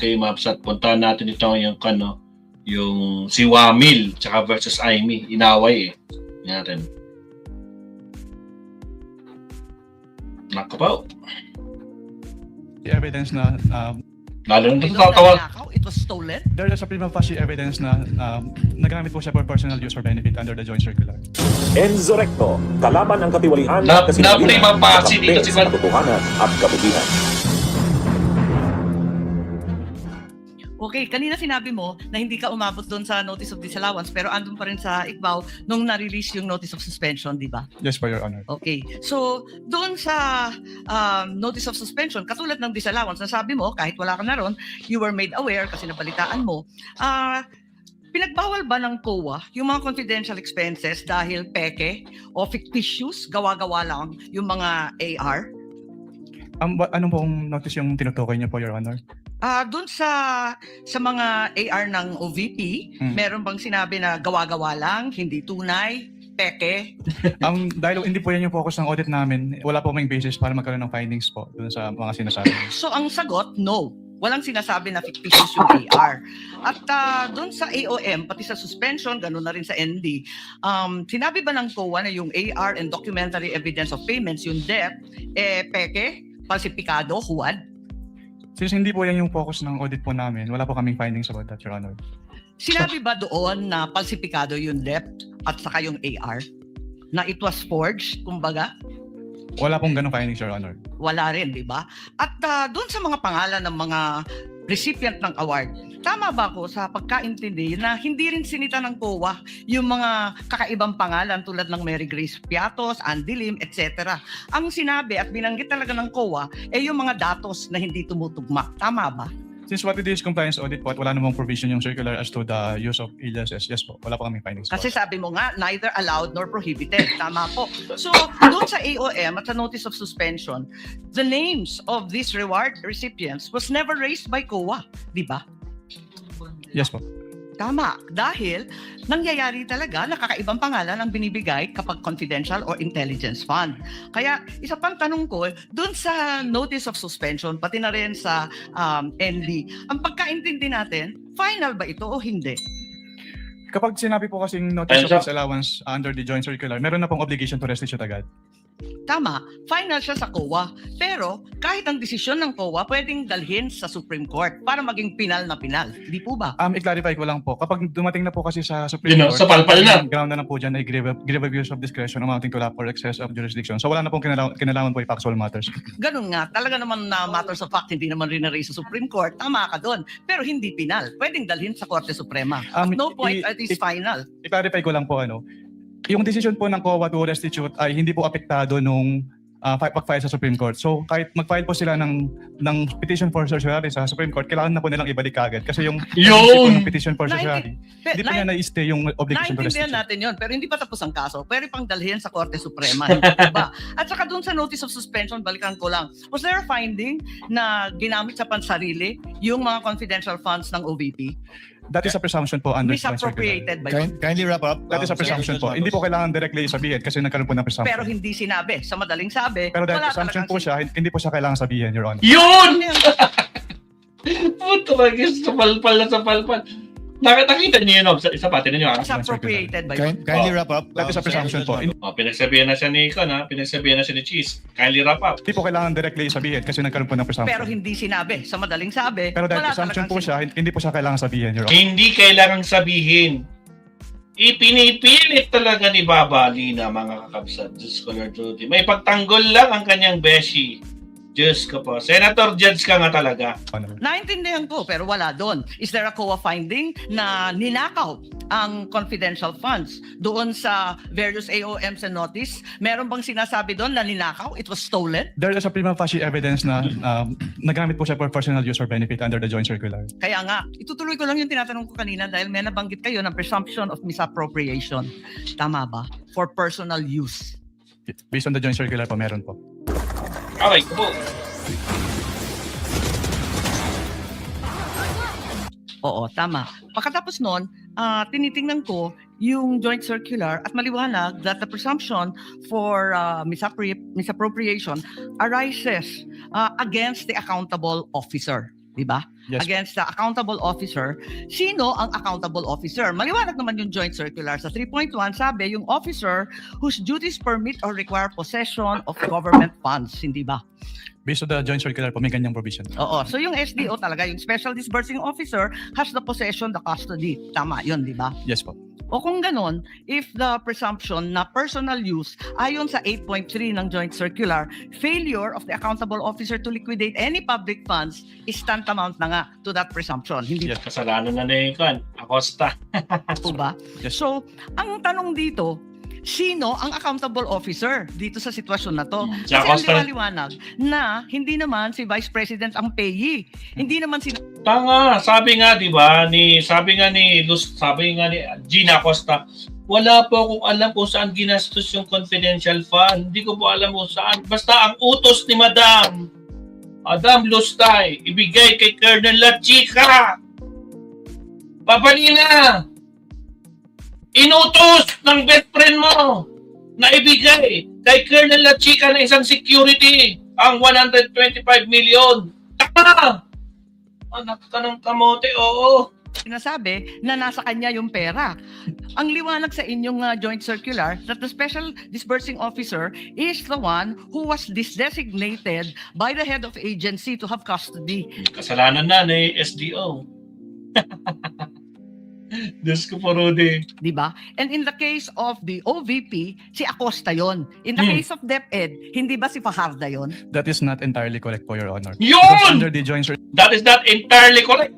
kay Maps at puntahan natin ito yung si Wamil tsaka versus Aimee. Inaway eh. Natin. Nakapaw. The evidence na Lalo na Ito natatawa. na ninakaw, it was stolen. there is a prima facie evidence na nagamit po siya for personal use or benefit under the joint circular. Enzo Recto, kalaban ang katiwalian Na kasinungalingan, prima facie dito kakampi si sa katotohanan at kabutihan. Okay, kanina sinabi mo na hindi ka umabot doon sa notice of disallowance pero andun pa rin sa ICBAO nung na-release yung notice of suspension, di ba? Yes, for your honor. Okay. So, doon sa notice of suspension, katulad ng disallowance, nasabi mo, kahit wala ka na ron, you were made aware kasi nabalitaan mo, pinagbawal ba ng COA yung mga confidential expenses dahil peke o fictitious, gawa-gawa lang yung mga AR? Anong pong notice yung tinutukoy niyo po, your honor? Doon sa mga AR ng OVP, meron bang sinabi na gawa-gawa lang, hindi tunay, peke? Dahil hindi po yan yung focus ng audit namin, wala po may basis para magkaroon ng findings po dun sa mga sinasabi. So ang sagot, no. Walang sinasabi na fictitious yung AR. At doon sa AOM, pati sa suspension, gano'n na rin sa ND, sinabi ba ng COA na yung AR and documentary evidence of payments, yung debt, peke, falsipikado, huwad? Since hindi po yan yung focus ng audit po namin, wala po kaming findings about that, your honor. Sinabi ba doon na falsipikado yung debt at saka yung AR? Na it was forged, kumbaga? Wala pong ganong findings, your honor. Wala rin, di ba? At doon sa mga pangalan ng mga recipient ng award, tama ba ako sa pagkaintindi na hindi rin sinita ng COA yung mga kakaibang pangalan tulad ng Mary Grace Piatos, Andy Lim, etc. Ang sinabi at binanggit talaga ng COA ay yung mga datos na hindi tumutugma. Tama ba? Since what it is compliance audit po at wala namang provision yung circular as to the use of aliases, yes po, wala po kaming findings po. Kasi sabi mo nga, neither allowed nor prohibited. Tama po. So, doon sa AOM at sa notice of suspension, the names of these reward recipients was never raised by COA. Di ba? Yes po. Tama. Dahil nangyayari talaga na kakaibang pangalan ang binibigay kapag confidential or intelligence fund. Kaya isa pang tanong ko, doon sa notice of suspension, pati na rin sa ND, ang pagkaintindi natin, final ba ito o hindi? Kapag sinabi po kasing notice of disallowance under the joint circular, meron na pong obligation to restitute agad. Tama, final siya sa COA. Pero kahit ang desisyon ng COA, pwedeng dalhin sa Supreme Court para maging pinal na pinal. Di po ba? I-clarify ko lang po, kapag dumating na po kasi sa Supreme Court, Sa palpal na. ang ground na po dyan ay grave abuse of discretion amounting to lack or excess of jurisdiction. So wala na pong kinalaman po yung factual matters. Ganun nga, talaga naman na matters of fact, hindi naman rin na-raise sa Supreme Court. Tama ka doon. Pero hindi pinal. Pwedeng dalhin sa Korte Suprema. At no point, it is final. I-clarify ko lang po, yung decision po ng COA to restitute ay hindi po apektado nung pag-file sa Supreme Court. So kahit mag-file po sila ng petition for certiorari sa Supreme Court, kailangan na po nilang ibalik agad. Kasi yung Yun! petition for certiorari, hindi pa niya na-stay yung obligation to Naintindihan restitute. natin yun, pero hindi pa tapos ang kaso. Pwede pang dalhin sa Korte Suprema. Hindi ba? At saka doon sa notice of suspension, balikan ko lang. Was there a finding na ginamit sa pansarili yung mga confidential funds ng OVP? That is a presumption po under joint circular. Misappropriated by Kindly wrap up. That is a presumption po. Hindi po kailangan directly sabihin kasi nagkaroon po ng presumption. pero hindi sinabi. Sa madaling sabi, Pero dahil wala presumption talagang po siya, hindi po siya kailangan sabihin, Your Honor. Yun! Puto magis, sa palpal na sa palpal. Nakita niyo yun, isa pa, tinan niyo. misappropriated by Kindly wrap up. That is a presumption po. Hindi Pinagsabihan na siya ni Icon, pinagsabihan na siya ni Cheese. Kindly wrap up. po kailangan directly sabihin kasi nagkaroon po ng presumption. pero hindi sinabi. Sa madaling sabi, Pero dahil wala presumption talagang po siya, hindi po siya kailangan sabihin, Your Honor. Hindi kailangang sabihin. Ipinipilit talaga ni Baba Lina, mga kakabsat. Diyos ko, Lord Rudy. May pagtanggol lang ang kanyang beshi. Diyos ko po. Senator Judge ka nga talaga. Naintindihan ko, pero wala doon. Is there a COA finding na ninakaw ang confidential funds doon sa various AOMs and notice? Meron bang sinasabi doon na ninakaw? It was stolen? There is a prima facie evidence na nagamit po siya for personal use or benefit under the joint circular. Kaya nga, itutuloy ko lang yung tinatanong ko kanina dahil may nabanggit kayo ng presumption of misappropriation. Tama ba? For personal use. Based on the joint circular po, meron po. Okay, po. Oo, tama. Pagkatapos nun, tinitingnan ko yung joint circular at maliwanag that the presumption for misappropriation arises against the accountable officer. di ba? Yes. Against the accountable officer. Sino ang accountable officer? Maliwanag naman yung joint circular sa 3.1, sabi yung officer whose duties permit or require possession of government funds, hindi ba? Based on the joint circular po, may ganyang provision. Oo. So yung SDO talaga, yung Special Disbursing Officer has the possession, the custody. Tama yun, di ba? Yes po. O kung ganon, if the presumption na personal use ayon sa 8.3 ng joint circular, failure of the accountable officer to liquidate any public funds is tantamount na nga to that presumption. Hindi Yes. Kasalanan na yung kan, Acosta. po ba? Yes. So, ang tanong dito, sino ang accountable officer dito sa sitwasyon na to? Si Kasi ang Acosta. liwaliwanag na hindi naman si Vice President ang payee. Hindi naman si Tanga, sabi nga 'di ba sabi nga ni Gina Acosta, wala po akong alam kung saan ginastos yung confidential fund. Hindi ko po alam kung saan. Basta ang utos ni Madam Lustay, ibigay kay Colonel La Chica. Papalina! Inutos ng best friend mo na ibigay kay Colonel La Chica na isang security ang 125 million. Tama! Anak ka ng kamote, oo. sinasabi na nasa kanya yung pera. Ang liwanag sa inyong joint circular that the Special Disbursing Officer is the one who was designated by the head of agency to have custody. Kasalanan na ni SDO. Diyos ko po, Rudy. Di ba? And in the case of the OVP, si Acosta yon. In the case of DepEd, hindi ba si Fajarda yon? That is not entirely correct po, Your Honor. Because Yun! under the joint That is not entirely correct.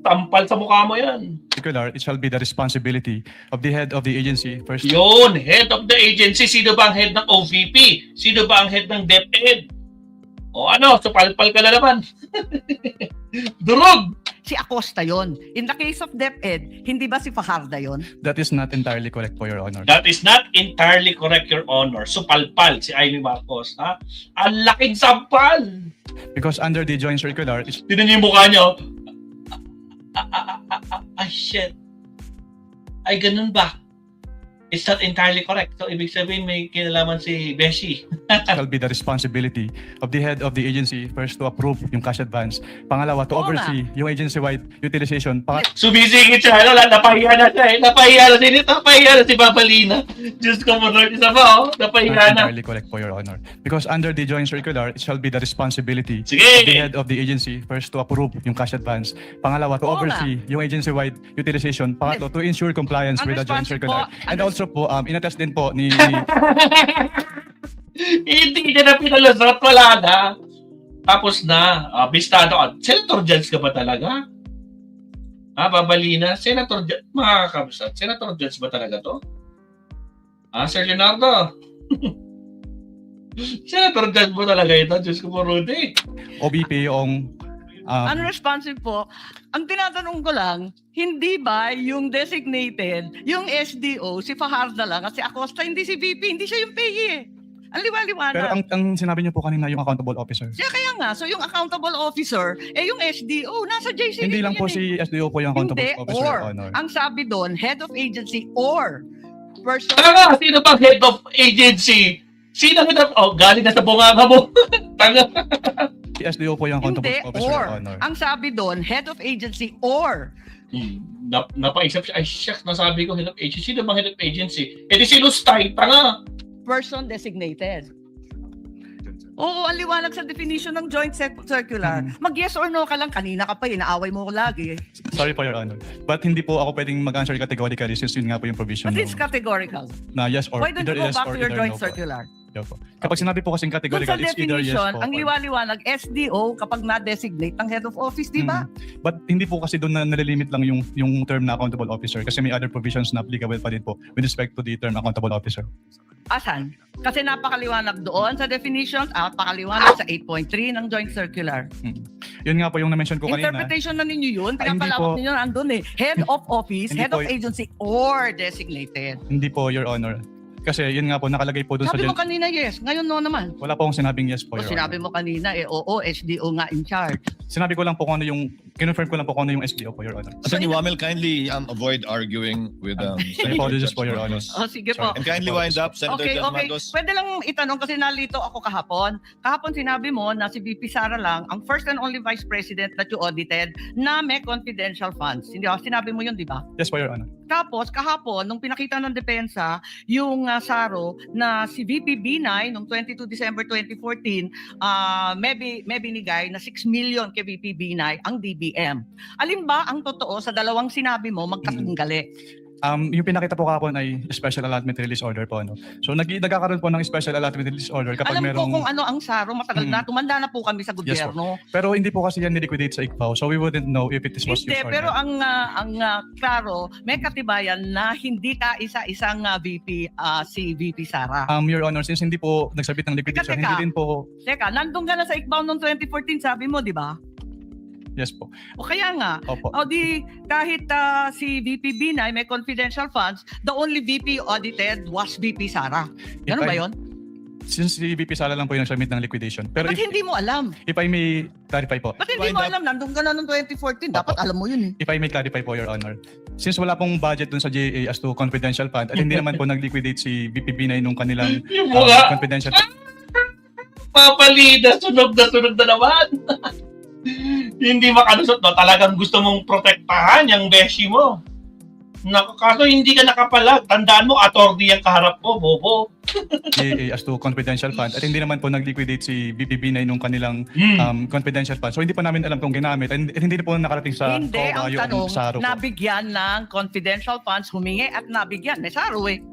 Tampal sa mukha mo yan. circular, it shall be the responsibility of the head of the agency first. Yun, head of the agency. Sino ba ang head ng OVP? Sino ba ang head ng DepEd? O ano, supalpal ka na naman. Durog! Si Acosta yon. In the case of DepEd, hindi ba si Fajarda yon? That is not entirely correct po, Your Honor. That is not entirely correct, Your Honor. Supalpal si Amy Marcos. Ha? Ang laking sampal! Because under the joint circular, it Tinan niyo yung mukha niyo. Ay, shit. Ay, ganun ba? It's not entirely correct. So, ibig sabihin may kinalaman si Beshi. shall be the responsibility of the head of the agency first to approve yung cash advance. Pangalawa, to Oo oversee yung agency-wide utilization. Sumisingit siya. Ano, Napahiya na siya eh. Napahiya na si Papalina. Diyos ko mo, Lord. Isa pa, oh. Not Napahiya na. entirely correct po, Your Honor. Because under the joint circular, it shall be the responsibility Sige! of the head of the agency first to approve yung cash advance. Pangalawa, to Oo oversee yung agency-wide utilization. Pangatlo, to ensure compliance Ang with the joint responsible circular. po, And also po, inattest din po ni Hindi niya na pinalusot. Wala na. Tapos na. Bistado ka. Senator Judge ka ba talaga? Babalina? Senator Judge. Mga kakabsat. Senator Judge ba talaga to? Sir Leonardo? Senator Judge mo talaga ito? Diyos ko po, Rudy. OBP yung Unresponsive po. Ang tinatanong ko lang, hindi ba yung designated, yung SDO, si Fajarda lang, kasi Acosta, hindi si VP, hindi siya yung payee eh. Ang liwa-liwanag. pero ang sinabi niyo po kanina yung accountable officer. Kaya nga, so yung accountable officer, yung SDO, nasa JCD. Hindi lang po yan eh. si SDO po yung accountable Hindi, officer, or, Your Honor. ang sabi doon, head of agency or person. Tanga! Sino bang head of agency? Sino head of... Oh, galing na sa bunganga mo. Tanga! Si SDO po yung accountable Hindi, officer, or. Your Honor. Ang sabi doon, head of agency or Napaisip siya, ay shucks, nasabi ko head of agency. Sino bang head of agency? Eh di si Lustay, tanga! person designated. Oo, ang liwanag sa definition ng joint circular. Mag-yes or no ka lang. Kanina ka pa, inaaway mo ko lagi. Sorry po, Your Honor. But hindi po ako pwedeng mag-answer categorically since yun nga po yung provision But it's no, categorical. na yes or Why don't either you go yes back or to your either joint no po. circular? Yeah po. Kapag sinabi po kasing Doon categorical, sa it's either yes definition, po. ang liwaliwanag, SDO, kapag na-designate ng head of office, di ba? But hindi po kasi doon na nalilimit lang yung term na accountable officer kasi may other provisions na applicable pa din po with respect to the term accountable officer. Asan? Kasi napakaliwanag doon sa definition at napakaliwanag sa 8.3 ng joint circular. Yun nga po yung na-mention ko kanina. Interpretation na ninyo yun, Ay, hindi pinapalawak po. ninyo na andun eh. Head of office, Hindi head po of agency, or designated. Hindi po, Your Honor. Kasi yun nga po nakalagay po doon sa Sabi mo gen- kanina yes, ngayon no naman. wala po akong sinabing yes po, O Your sinabi Honor. mo kanina, oo, SDO nga in charge. Sinabi ko lang po kung ano yung kinonfirm ko lang po kung ano yung SDO po, Your Honor. Attorney Wamel, kindly avoid arguing with I Senator apologize Judge po, Your Honor. Marcos. Oh, sige po. And kindly wind up, Senator Okay, Judge okay. Marcos. Pwede lang itanong kasi nalito ako kahapon. Kahapon sinabi mo na si VP Sara lang ang first and only vice president that you audited na may confidential funds. Hindi ba? Sinabi mo yun, di ba? Yes po, Your Honor. Tapos kahapon, nung pinakita ng depensa, yung SARO na si VP Binay noong 22 December 2014, may binigay na 6 million kay VP Binay ang DBM. Alin ba ang totoo sa dalawang sinabi mo magkatunggali? Yung pinakita po kahapon ay special allotment release order po. Ano? So nagkakaroon po ng special allotment release order kapag Alam ko merong... kung ano ang SARO, matagal na, tumanda na po kami sa Yes, gobyerno. Pero hindi po kasi yan niliquidate sa ICPAO. So we wouldn't know if it was used Hindi, or pero not. ang klaro, may katibayan na hindi ka isa-isang VP, si VP Sara. Your Honor, since hindi po nagsabit ng liquidation, Teka. hindi din po... Teka, nandun ka na sa ICBAO noong 2014, sabi mo, di ba? Yes po. O kaya nga, Opo. o di kahit si VP Binay may confidential funds, the only VP audited was VP Sara. Ganun ba yun? Since si VP Sala lang po yung nagsubmit ng liquidation. Pero Ba't hindi mo alam? if I may clarify po, Ba't hindi Wind mo up. alam? Nandun ka na noong 2014. Dapat alam mo yun eh. if I may clarify po, Your Honor, since wala pong budget dun sa GAA as to confidential fund, at hindi naman po nag-liquidate si VP Binay nung kanilang Yung mga confidential papalida, sunog na naman. Hindi makalusot, no? Talagang gusto mong protektahan yung beshi mo. Kaso hindi ka nakapalag. Tandaan mo, attorney ang kaharap mo, bobo. GAA as to confidential fund, at hindi naman po nag-liquidate si VP Binay nung kanilang confidential fund. So hindi po namin alam kung ginamit, at hindi po nakarating sa Hindi, COA ang yung tanong, SARO po. nabigyan ng confidential funds, humingi at nabigyan. May SARO eh.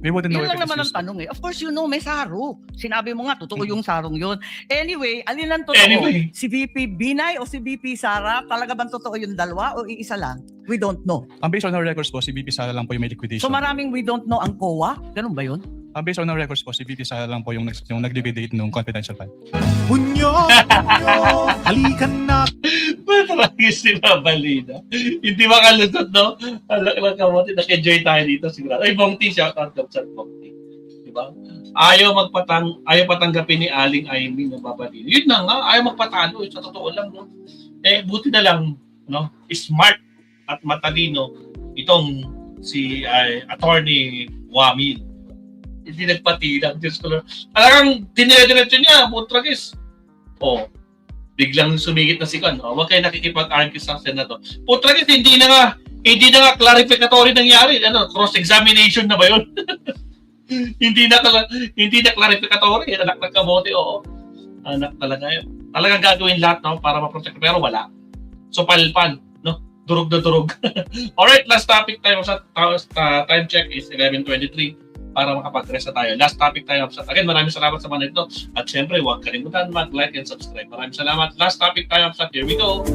We wouldn't know Yun if lang it is naman ang used. tanong eh. Of course, you know, may SARO. Sinabi mo nga, totoo yung sarong yun. Anyway, alin ang totoo? Anyway. Si VP Binay o si VP Sara? Talaga bang totoo yung dalawa o iisa lang? We don't know. Based on our records po, si VP Sala lang po yung may liquidation. So maraming we don't know ang COA? Ganun ba yun? Based on our records po, si VP Sala lang po yung nag-liquidate nung confidential fund. Punyo, halikan na. Matragis sila balida. Hindi makalusot, no? Alak lang kamote, nag-enjoy tayo dito sigurado. Ay, Bongti, shout out ka sa Bongti. Diba? Ayaw patanggapin ni Aling Amy ng babalino. Yun na nga, ayaw magpatalo. Sa totoo lang, no? Buti na lang, no? Smart at matalino itong si attorney Wamil. Hindi nagpatilang. Diyos ko lang. Talagang dinediretso niya, Putragis. Biglang sumigit na si Kan. Huwag kayo nakikipag-argue sa Senado. Putragis, hindi na nga clarificatory nangyari. Cross-examination na ba yun? hindi na clarificatory. Anak ng kamote, oo. Anak talaga yun. Talagang gagawin lahat, no, para ma-protect. Pero wala. So, palpan. No? Durog na durog. Alright, last topic tayo sa time check is 11:23 para makapag-rest na tayo. Last topic tayo. Again, maraming salamat sa mga nito. At syempre, huwag kalimutan mag-like and subscribe. Maraming salamat. Last topic tayo. Here we go.